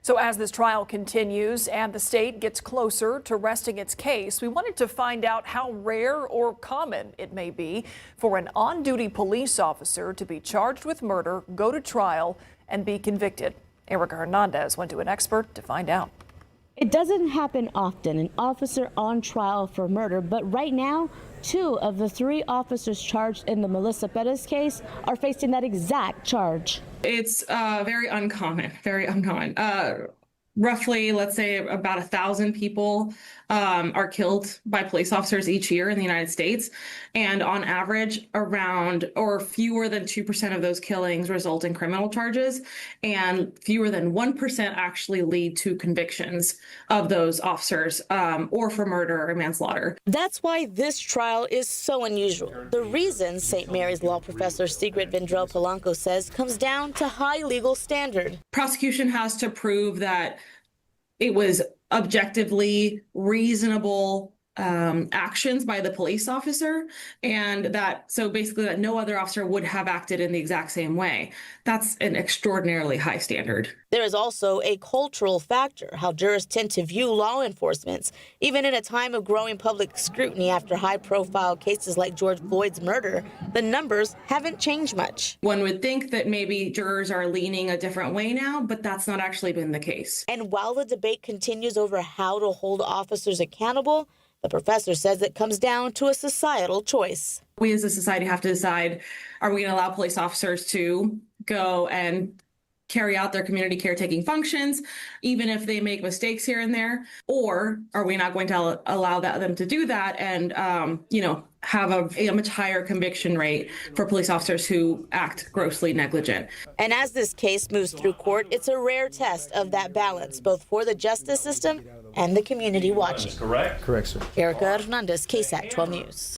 So as this trial continues and the state gets closer to resting its case, we wanted to find out how rare or common it may be for an on-duty police officer to be charged with murder, go to trial, and be convicted. Erica Hernandez went to an expert to find out. It doesn't happen often, an officer on trial for murder, but right now, 2 of the 3 officers charged in the Melissa Perez case are facing that exact charge. It's very uncommon. Roughly, let's say about 1,000 people are killed by police officers each year in the United States. And on average, around or fewer than 2% of those killings result in criminal charges, and fewer than 1% actually lead to convictions of those officers or for murder or manslaughter. That's why this trial is so unusual. The reason St. Mary's law professor Sigrid Vendrell Polanco says comes down to high legal standard. Prosecution has to prove that it was objectively reasonable actions by the police officer, and that no other officer would have acted in the exact same way. That's an extraordinarily high standard. There is also a cultural factor, how jurors tend to view law enforcement. Even in a time of growing public scrutiny after high-profile cases like George Floyd's murder, the numbers haven't changed much. One would think that maybe jurors are leaning a different way now, but that's not actually been the case. And while the debate continues over how to hold officers accountable, the professor says it comes down to a societal choice. We as a society have to decide, are we going to allow police officers to go and carry out their community caretaking functions, even if they make mistakes here and there? Or are we not going to allow them to do that and, have a much higher conviction rate for police officers who act grossly negligent? And as this case moves through court, it's a rare test of that balance, both for the justice system and the community watching. Correct? Correct, sir. Erica Hernandez, KSAT 12 News.